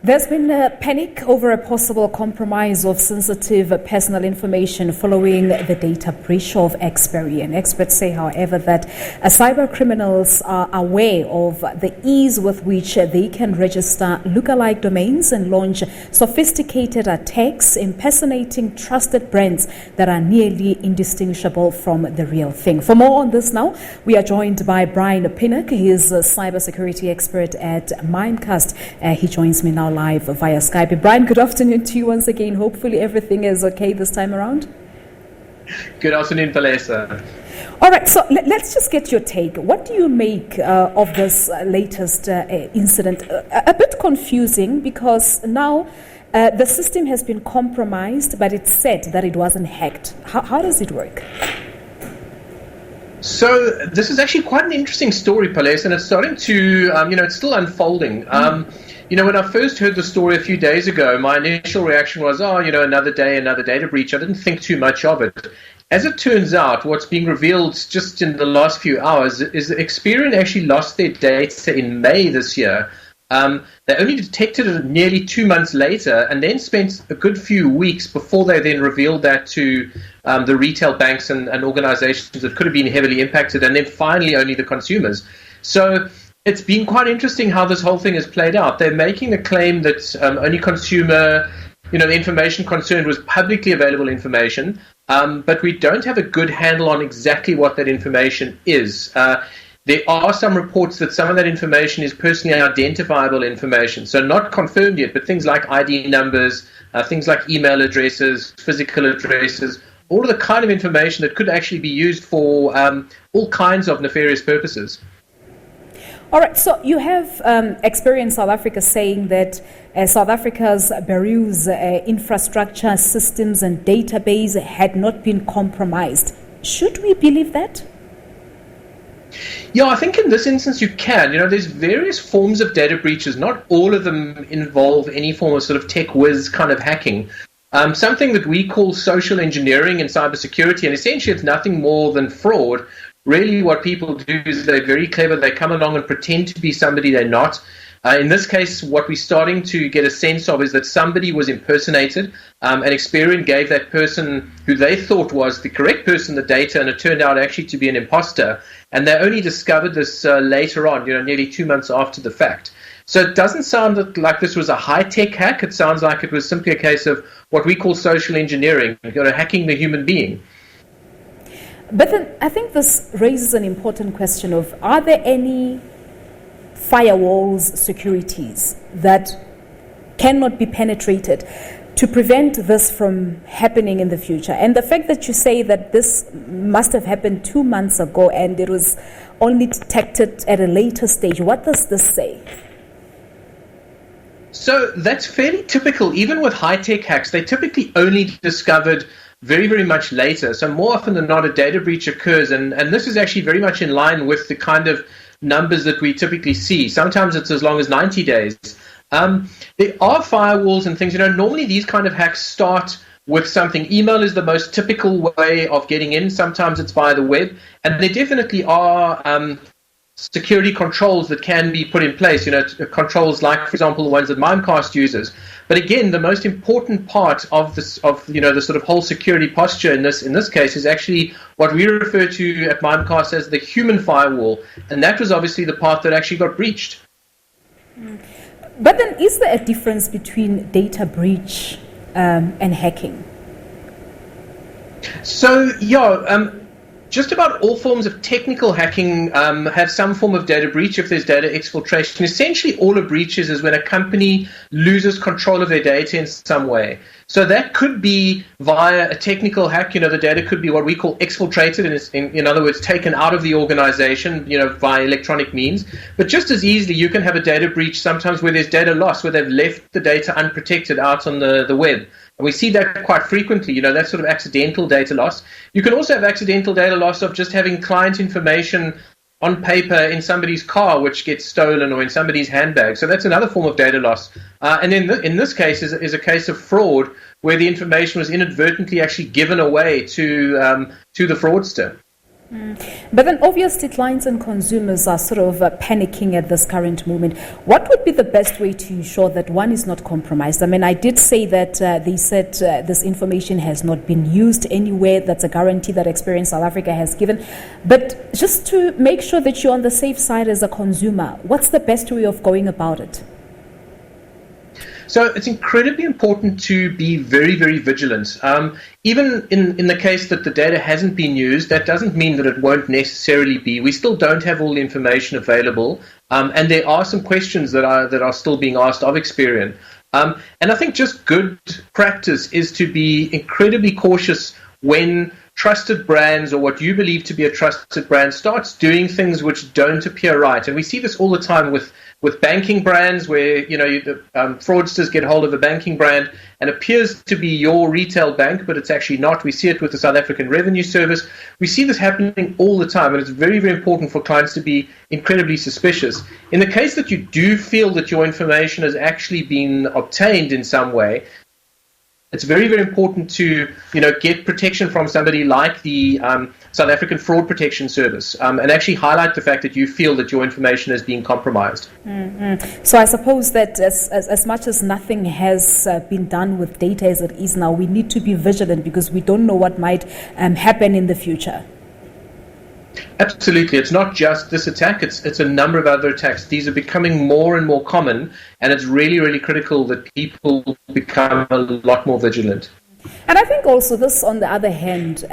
There's been a panic over a possible compromise of sensitive personal information following the data breach of Experian. Experts say, however, that cybercriminals are aware of the ease with which they can register lookalike domains and launch sophisticated attacks impersonating trusted brands that are nearly indistinguishable from the real thing. For more on this now, we are joined by Brian Pinnock. He is a cybersecurity expert at Mimecast. He joins me now live via Skype. Brian, good afternoon to you once again. Hopefully everything is okay this time around. Good afternoon, Palesa. All right, so let's just get your take. What do you make of this latest incident? A bit confusing because now the system has been compromised, but it's said that it wasn't hacked. How does it work? So this is actually quite an interesting story, Palesa, and it's starting to, it's still unfolding. When I first heard the story a few days ago, my initial reaction was, another day, another data breach. I didn't think too much of it. As it turns out, what's being revealed just in the last few hours is that Experian actually lost their data in May this year. They only detected it nearly 2 months later and then spent a good few weeks before they then revealed that to the retail banks and organizations that could have been heavily impacted, and then finally only the consumers. So it's been quite interesting how this whole thing has played out. They're making the claim that only consumer, the information concerned was publicly available information, but we don't have a good handle on exactly what that information is. There are some reports that some of that information is personally identifiable information, so not confirmed yet, but things like ID numbers, things like email addresses, physical addresses, all of the kind of information that could actually be used for all kinds of nefarious purposes. All right, so you have Experian South Africa saying that South Africa's bureau's infrastructure, systems and database had not been compromised. Should we believe that? Yeah, I think in this instance you can. There's various forms of data breaches. Not all of them involve any form of sort of tech whiz kind of hacking. Something that we call social engineering in cybersecurity, and essentially it's nothing more than fraud. Really what people do is they're very clever. They come along and pretend to be somebody they're not. In this case, what we're starting to get a sense of is that somebody was impersonated, and Experian gave that person who they thought was the correct person the data, and it turned out actually to be an imposter. And they only discovered this later on, nearly 2 months after the fact. So it doesn't sound like this was a high-tech hack. It sounds like it was simply a case of what we call social engineering, hacking the human being. But then I think this raises an important question of, are there any firewalls, securities that cannot be penetrated to prevent this from happening in the future? And the fact that you say that this must have happened 2 months ago and it was only detected at a later stage, what does this say? So that's fairly typical. Even with high-tech hacks, they typically only discovered very, very much later. So more often than not, a data breach occurs, and this is actually very much in line with the kind of numbers that we typically see. Sometimes it's as long as 90 days. There are firewalls and things. Normally these kind of hacks start with something. Email is the most typical way of getting in. Sometimes it's via the web, and there definitely are security controls that can be put in place, controls like, for example, the ones that Mimecast uses. But again, the most important part of this, the sort of whole security posture in this case is actually what we refer to at Mimecast as the human firewall, and that was obviously the part that actually got breached. But then, is there a difference between data breach and hacking? So, just about all forms of technical hacking have some form of data breach if there's data exfiltration. Essentially, all a breach is when a company loses control of their data in some way. So that could be via a technical hack. The data could be what we call exfiltrated, and in other words, taken out of the organization, via electronic means. But just as easily, you can have a data breach sometimes where there's data loss, where they've left the data unprotected out on the web. And we see that quite frequently, that sort of accidental data loss. You can also have accidental data loss of just having client information on paper in somebody's car, which gets stolen, or in somebody's handbag. So that's another form of data loss. And then in this case is a case of fraud, where the information was inadvertently actually given away to the fraudster. But then obviously clients and consumers are sort of panicking at this current moment. What would be the best way to ensure that one is not compromised? I mean, I did say that they said this information has not been used anywhere. That's a guarantee that Experian South Africa has given. But just to make sure that you're on the safe side as a consumer, what's the best way of going about it? So it's incredibly important to be very, very vigilant. Even in the case that the data hasn't been used, that doesn't mean that it won't necessarily be. We still don't have all the information available, and there are some questions that are still being asked of Experian. And I think just good practice is to be incredibly cautious when trusted brands, or what you believe to be a trusted brand, starts doing things which don't appear right. And we see this all the time with banking brands, where the fraudsters get hold of a banking brand and appears to be your retail bank, but it's actually not. We see it with the South African Revenue Service. We see this happening all the time, and it's very, very important for clients to be incredibly suspicious. In the case that you do feel that your information has actually been obtained in some way, it's very, very important to get protection from somebody like the South African Fraud Protection Service, and actually highlight the fact that you feel that your information is being compromised. Mm-hmm. So I suppose that as much as nothing has been done with data as it is now, we need to be vigilant because we don't know what might happen in the future. Absolutely. It's not just this attack, it's a number of other attacks. These are becoming more and more common, and it's really, really critical that people become a lot more vigilant. And I think also this, on the other hand,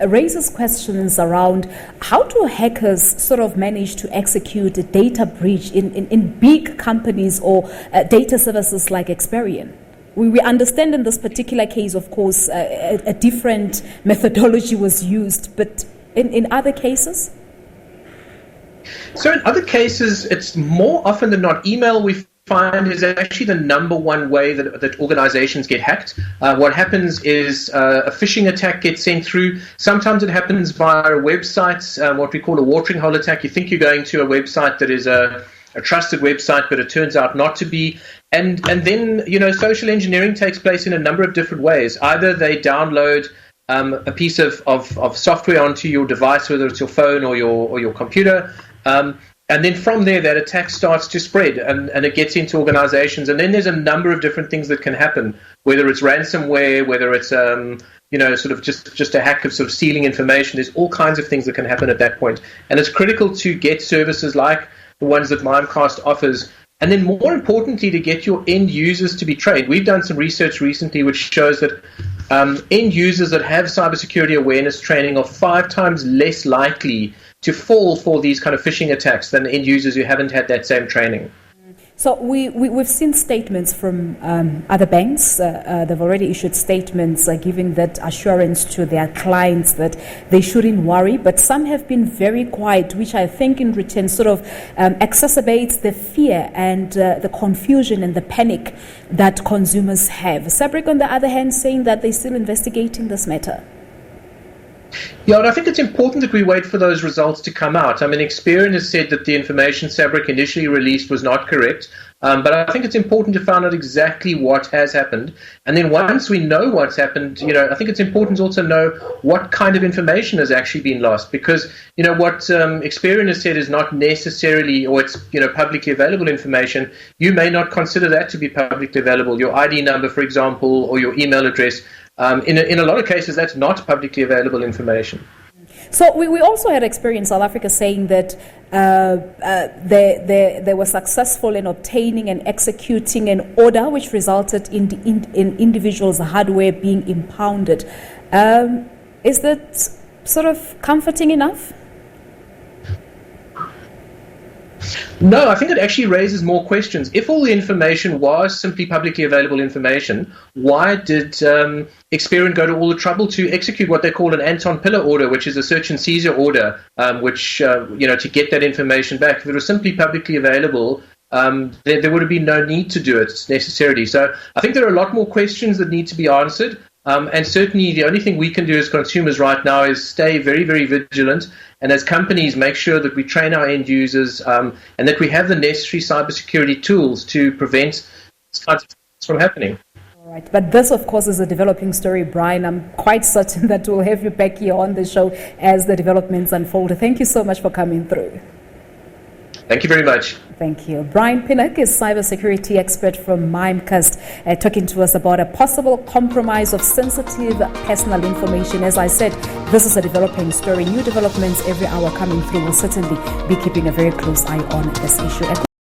raises questions around how do hackers sort of manage to execute a data breach in big companies or data services like Experian? We understand in this particular case, of course, a different methodology was used, but in other cases? So in other cases, it's more often than not email we find is actually the number one way that organizations get hacked. What happens is a phishing attack gets sent through. Sometimes it happens via websites, what we call a watering hole attack. You think you're going to a website that is a trusted website, but it turns out not to be. And then, social engineering takes place in a number of different ways. Either they download a piece of software onto your device, whether it's your phone or your computer, and then from there that attack starts to spread and it gets into organizations. And then there's a number of different things that can happen, whether it's ransomware, whether it's sort of just a hack of sort of stealing information. There's all kinds of things that can happen at that point, and it's critical to get services like the ones that Mimecast offers. And then more importantly, to get your end users to be trained. We've done some research recently which shows that end users that have cybersecurity awareness training are 5 times less likely to fall for these kind of phishing attacks than end users who haven't had that same training. So we've seen statements from other banks. They've already issued statements giving that assurance to their clients that they shouldn't worry. But some have been very quiet, which I think in return sort of exacerbates the fear and the confusion and the panic that consumers have. SABC, on the other hand, saying that they're still investigating this matter. Yeah, and I think it's important that we wait for those results to come out. I mean, Experian has said that the information SABC initially released was not correct, but I think it's important to find out exactly what has happened. And then once we know what's happened, I think it's important to also know what kind of information has actually been lost, because, what Experian has said is not necessarily, or it's, publicly available information. You may not consider that to be publicly available. Your ID number, for example, or your email address. In a lot of cases, that's not publicly available information. So we also had Experian South Africa saying that they were successful in obtaining and executing an order which resulted in individuals' hardware being impounded. Is that sort of comforting enough? No, I think it actually raises more questions. If all the information was simply publicly available information, why did Experian go to all the trouble to execute what they call an Anton Pillar order, which is a search and seizure order, which, to get that information back? If it was simply publicly available, there would have been no need to do it necessarily. So I think there are a lot more questions that need to be answered. And certainly the only thing we can do as consumers right now is stay very, very vigilant. And as companies, make sure that we train our end users and that we have the necessary cybersecurity tools to prevent these kinds of things from happening. Right. But this, of course, is a developing story, Brian. I'm quite certain that we'll have you back here on the show as the developments unfold. Thank you so much for coming through. Thank you very much. Thank you. Brian Pinnock is cybersecurity expert from Mimecast, talking to us about a possible compromise of sensitive personal information. As I said, this is a developing story. New developments every hour coming through. We'll certainly be keeping a very close eye on this issue.